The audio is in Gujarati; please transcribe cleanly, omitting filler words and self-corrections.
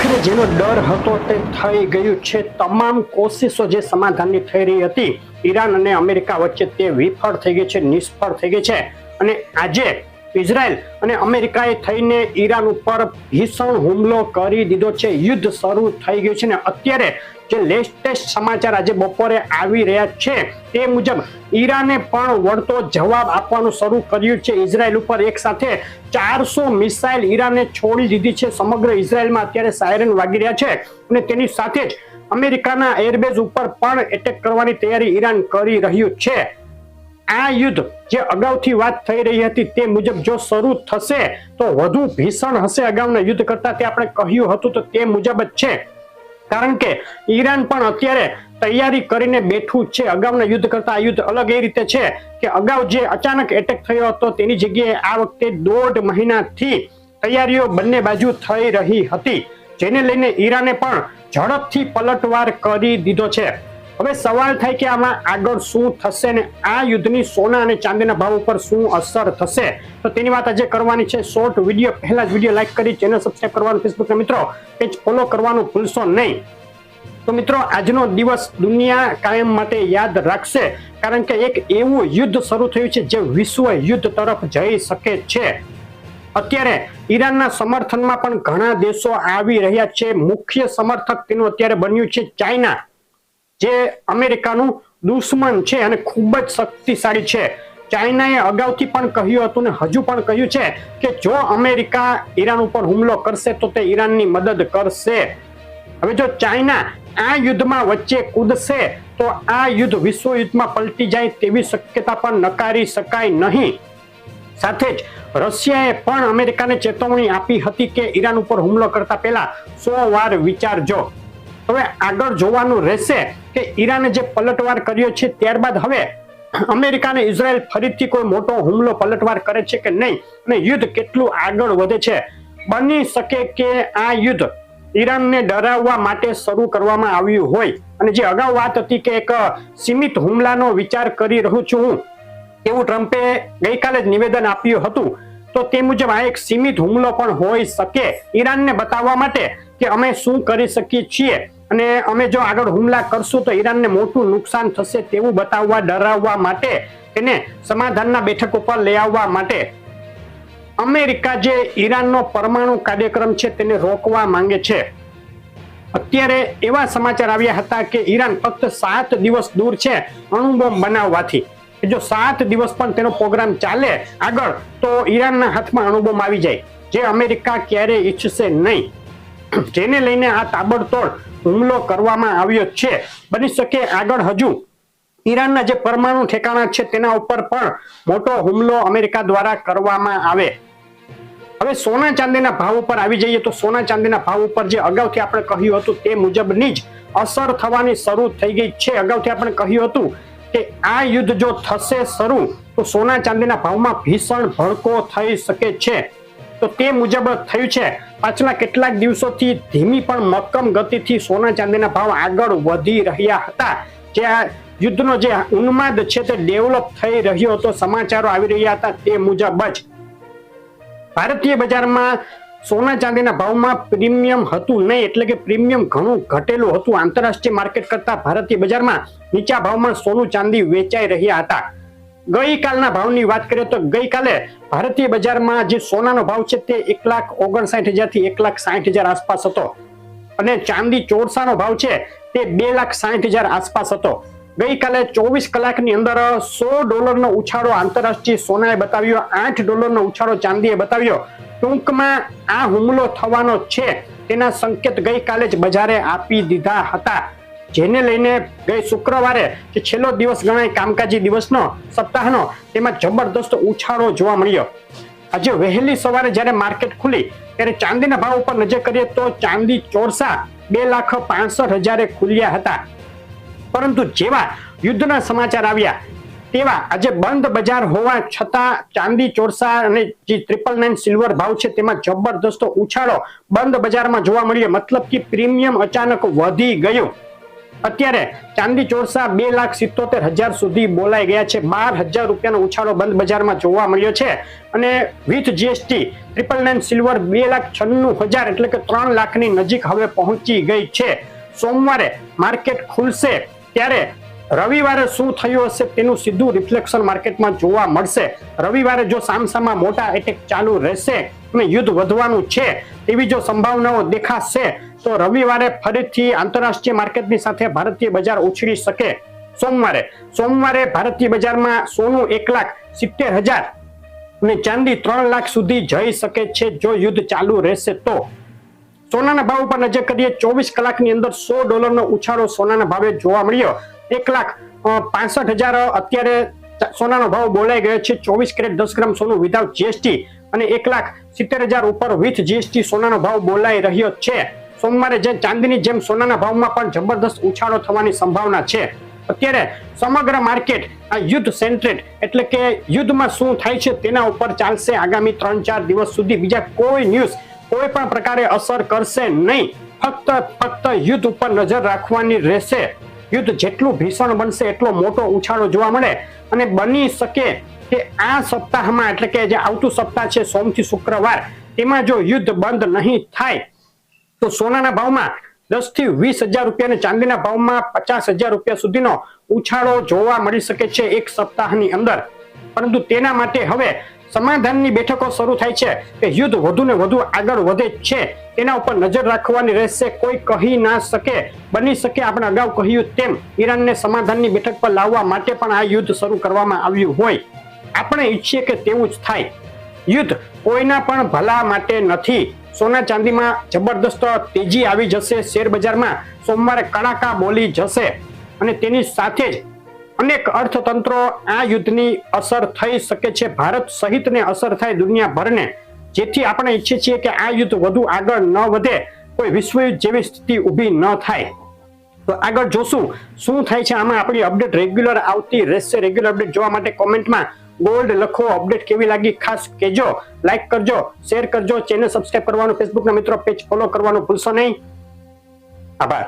આખરે જેનો ડર હતો તે થઈ ગયું છે। તમામ કોશિશો જે સમાધાનની થઈ રહી હતી ઈરાન અને અમેરિકા વચ્ચે તે વિફળ થઈ ગઈ છે, નિષ્ફળ થઈ ગઈ છે। અને આજે ઇઝરાયલ અને અમેરિકાએ થઈને ઈરાન ઉપર ભીષણ હુમલો કરી દીધો છે। યુદ્ધ શરૂ થઈ ગયું છે ને અત્યારે જે લેટેસ્ટ સમાચાર આજે બપોરે આવી રહ્યા છે તે મુજબ ઈરાને પણ વળતો જવાબ આપવાનું શરૂ કર્યું છે। ઇઝરાયલ ઉપર એક સાથે 400 મિસાઇલ ઈરાને છોડી દીધી છે। સમગ્ર ઇઝરાયલમાં અત્યારે સાયરન વાગી રહ્યા છે અને તેની સાથે જ અમેરિકાના એરબેઝ ઉપર પણ એટેક કરવાની તૈયારી ઈરાન કરી રહ્યું છે। આ યુદ્ધ જે અગાઉથી વાત થઈ રહી હતી તે મુજબ જો શરૂ થશે તો વધુ ભીષણ હશે અગાઉના યુદ્ધ કરતા, તે આપણે કહ્યું હતું તો તે મુજબ જ છે। કારણ કે ઈરાન પણ અત્યારે તૈયારી કરીને બેઠું છે। અગાઉના યુદ્ધ કરતા આ યુદ્ધ અલગ એ રીતે છે કે અગાઉ જે અચાનક એટેક થયો હતો તેની જગ્યાએ આ વખતે 1.5 મહિનાથી તૈયારીઓ બંને બાજુ થઈ રહી હતી, જેને લઈને ઈરાને પણ ઝડપથી પલટવાર કરી દીધો છે। હવે સવાલ થાય કે આમાં આગળ શું થશે ને આ યુદ્ધની સોના અને ચાંદીના ભાવ ઉપર શું અસર થશે, તો તેની વાત આજે કરવાની છે। શોર્ટ વિડીયો પહેલા જ વિડીયો લાઈક કરી ચેનલ સબસ્ક્રાઇબ કરવાનું, ફેસબુકના મિત્રો પેજ ફોલો કરવાનું ભૂલશો નહીં। તો મિત્રો આજનો દિવસ દુનિયા કાયમ માટે યાદ રાખશે, કારણ કે એક એવું યુદ્ધ શરૂ થયું છે જે વિશ્વ યુદ્ધ તરફ જઈ શકે છે। અત્યારે ઈરાનના સમર્થનમાં પણ ઘણા દેશો આવી રહ્યા છે। મુખ્ય સમર્થક તેનું અત્યારે બન્યું છે ચાઇના, જે અમેરિકાનું દુશ્મન છે અને ખૂબ જ શક્તિશાળી છે। ચાઇનાએ અગાઉથી પણ કહ્યું હતું ને હજુ પણ કહ્યું છે કે જો અમેરિકા ઈરાન ઉપર હુમલો કરશે તો તે ઈરાનની મદદ કરશે। હવે જો ચાઇના આ યુદ્ધમાં વચ્ચે કૂદશે તો આ યુદ્ધ વિશ્વ યુદ્ધમાં પલટી જાય તેવી શક્યતા પણ નકારી શકાય નહીં। સાથે જ રશિયાએ પણ અમેરિકાને ચેતવણી આપી હતી કે ઈરાન ઉપર હુમલો કરતા પહેલા 100 વાર વિચારજો। હવે આગળ જોવાનું રહેશે કે ઈરાને જે પલટવાર કર્યો છે ત્યારબાદ હવે અમેરિકા અને ઇઝરાયલ ફરીથી કોઈ મોટો હુમલો પલટવાર કરે છે કે નહીં અને યુદ્ધ કેટલું આગળ વધે છે। બની શકે કે આ યુદ્ધ ઈરાનને ડરાવવા માટે શરૂ કરવામાં આવ્યું હોય અને જે અગાઉ વાત હતી કે એક સીમિત હુમલાનો વિચાર કરી રહ્યો છું હું, એવું ટ્રમ્પે ગઈકાલે જ નિવેદન આપ્યું હતું, તો તે મુજબ આ એક સીમિત હુમલો પણ હોઈ શકે ઈરાનને બતાવવા માટે કે અમે શું કરી શકીએ છીએ અને અમે જો આગળ હુમલા કરશું તો ઈરાનને મોટું નુકસાન થશે તેવું બતાવવા, ડરાવવા માટે, તેને સમાધાનના બેઠક ઉપર લઈ આવવા માટે અમેરિકા જે ઈરાનનો પરમાણુ કાર્યક્રમ છે તેને રોકવા માંગે છે। અત્યારે એવા સમાચાર આવ્યા હતા કે ઈરાન ફક્ત 7 દિવસ દૂર છે અણુબોમ્બ બનાવવાથી। જો 7 દિવસ પણ તેનો પ્રોગ્રામ ચાલે આગળ તો ઈરાનના હાથમાં અણુબોમ્બ આવી જાય, જે અમેરિકા ક્યારેય ઈચ્છશે નહીં, જેને લઈને આ તાબડતોડ હુમલો કરવામાં આવ્યો છે। બની શકે આગળ હજુ ઈરાનના જે પરમાણુ ઠેકાણા છે તેના ઉપર પણ મોટો હુમલો અમેરિકા દ્વારા કરવામાં આવે। હવે સોના ચાંદીના ભાવ ઉપર આવી જઈએ તો સોના ચાંદીના ભાવ ઉપર જે અગાઉથી આપણે કહ્યું હતું તે મુજબની જ અસર થવાની શરૂ થઈ ગઈ છે। અગાઉથી આપણે કહ્યું હતું કે આ યુદ્ધ જો થશે શરૂ તો સોના ચાંદીના ભાવમાં ભીષણ ભડકો થઈ શકે છે, તો તે મુજબ થયું છે। પાછલા કેટલાક દિવસોથી ધીમી પણ મક્કમ ગતિથી સોના ચાંદીના ભાવ આગળ વધી રહ્યા હતા। જે આ યુદ્ધનો જે ઉન્માદ છે તે ડેવલપ થઈ રહ્યો હતો, સમાચારો આવી રહ્યા હતા તે મુજબ જ ભારતીય બજારમાં સોના ચાંદીના ભાવમાં પ્રીમિયમ હતું નહીં, એટલે કે પ્રીમિયમ ઘણું ઘટેલું હતું। આંતરરાષ્ટ્રીય માર્કેટ કરતા ભારતીય બજારમાં નીચા ભાવમાં સોનું ચાંદી વેચાઈ રહ્યા હતા। ગઈકાલના ભાવની વાત કરીએ તો ગઈકાલે ભારતીય બજારમાં જે સોનાનો ભાવ છે તે 1,59,000 થી 1,60,000 આસપાસ હતો અને ચાંદી ચોરસાનો ભાવ છે તે 2,60,000 આસપાસ હતો। ગઈકાલે 24 કલાકની અંદર $100નો ઉછાળો આંતરરાષ્ટ્રીય સોનાએ બતાવ્યો, $8નો ઉછાળો ચાંદીએ બતાવ્યો। ટૂંકમાં આ હુમલો થવાનો છે તેના સંકેત ગઈકાલે જ બજારે આપી દીધા હતા, જેને લઈને ગઈ શુક્રવારે જે છેલ્લો દિવસ ગણાય કામકાજી દિવસનો સપ્તાહનો, તેમાં જબરદસ્ત ઉછાળો જોવા મળ્યો। આજે વહેલી સવારે જ્યારે માર્કેટ ખુલી ત્યારે ચાંદીના ભાવ ઉપર નજર કરીએ તો ચાંદી ચોરસા 2,65,000 ખુલ્યા હતા, પરંતુ જેવા યુદ્ધના સમાચાર આવ્યા તેવા આજે બંધ બજાર હોવા છતાં ચાંદી ચોરસા અને જે 999 સિલ્વર ભાવ છે તેમાં જબરદસ્ત ઉછાળો બંધ બજારમાં જોવા મળ્યો। મતલબ કે પ્રીમિયમ અચાનક વધી ગયું। અત્યારે ચાંદી ચોરસા 2,77,000 સુધી બોલાઈ ગયા છે. 12,000 રૂપિયાનો ઉછાળો બંધ બજારમાં જોવા મળ્યો છે અને વિથ જીએસટી 999 સિલ્વર 2,96,000 એટલે કે 3 લાખની નજીક હવે પહોંચી ગઈ છે. સોમવારે માર્કેટ ખુલશે ત્યારે રવિવારે શું થયું હશે તેનું સીધું રિફ્લેક્શન માર્કેટમાં જોવા મળશે. રવિવારે જો સામસામા મોટા એટેક ચાલુ રહેશે અને યુદ્ધ વધવાનું છે એવી જો સંભાવનાઓ દેખાશે તો રવિવારે ફરીથી આંતરરાષ્ટ્રીય માર્કેટની સાથે ભારતીય બજાર ઉછળી શકે. સોમવારે ભારતીય બજારમાં સોનું 1,70,000 અને ચાંદી 3 લાખ સુધી જઈ શકે છે જો યુદ્ધ ચાલુ રહેશે તો. સોનાના ભાવ ઉપર નજર કરીએ. 24 કલાકની અંદર $100 ઉછાળો સોનાના ભાવે જોવા મળ્યો. 1,65,000 અત્યારે સોનાનો ભાવ બોલાઈ ગયો છે. 24 કેરેટ 10 ગ્રામ સોનું વિધાઉટ જીએસટી અને 1,70,000 ઉપર વિથ જીએસટી સોનાનો ભાવ બોલાઈ રહ્યો છે. સોમવારે જે ચાંદીની જેમ સોનાના ભાવમાં પણ જબરદસ્ત ઉછાળો થવાની સંભાવના છે. અત્યારે સમગ્ર માર્કેટ આ યુદ્ધ સેન્ટ્રેટ એટલે કે યુદ્ધમાં શું થાય છે તેના ઉપર ચાલશે આગામી 3-4 દિવસ સુધી. બીજા કોઈ ન્યૂઝ કોઈ પણ પ્રકારે અસર કરશે નહીં. ફક્ત યુદ્ધ ઉપર નજર રાખવાની રહેશે. યુદ્ધ જેટલું ભીષણ બનશે એટલો મોટો ઉછાળો જોવા મળે અને બની શકે કે આ સપ્તાહમાં એટલે કે જે આવતું સપ્તાહ છે સોમથી શુક્રવાર તેમાં જો યુદ્ધ બંધ નહીં થાય તો સોનાના ભાવમાં 10,000 થી 20,000 રૂપિયા અને ચાંદીના ભાવમાં 50,000 રૂપિયા સુધીનો ઉછાળો જોવા મળી શકે છે એક સપ્તાહની અંદર. પરંતુ તેના માટે હવે સમાધાનની બેઠકો શરૂ થાય છે કે યુદ્ધ વધુ ને વધુ આગળ વધે છે તેના ઉપર નજર રાખવાની રહેશે. કોઈ કહી ના શકે. બની શકે આપણે અગાઉ કહ્યું તેમ ઈરાનને સમાધાનની બેઠક પર લાવવા માટે પણ આ યુદ્ધ શરૂ કરવામાં આવ્યું હોય. આપણે ઈચ્છીએ કે તેવું જ થાય. યુદ્ધ કોઈના પણ ભલા માટે નથી. સોના ચાંદીમાં જબરદસ્ત તેજી આવી જશે. શેર બજારમાં સોમવારે કડાકા બોલી જશે અને તેની સાથે જ અનેક અર્થતંત્રો આ યુદ્ધની અસર થઈ શકે છે. ભારત સહિતને અસર થાય દુનિયાભરને. જેથી આપણે ઈચ્છીએ છીએ કે આ યુદ્ધ વધુ આગળ ન વધે, કોઈ વિશ્વયુદ્ધ જેવી સ્થિતિ ઊભી ન થાય. તો આગળ જોશું શું થાય છે. આમાં આપણી અપડેટ રેગ્યુલર આવતી રહેશે. રેગ્યુલર અપડેટ જોવા માટે કોમેન્ટમાં ગોલ્ડ લખો. અપડેટ કેવી લાગી ખાસ કહેજો. લાઈક કરજો, શેર કરજો, ચેનલ સબસ્ક્રાઇબ કરવાનું, ફેસબુકના મિત્રો પેજ ફોલો કરવાનું ભૂલશો નહીં. આભાર.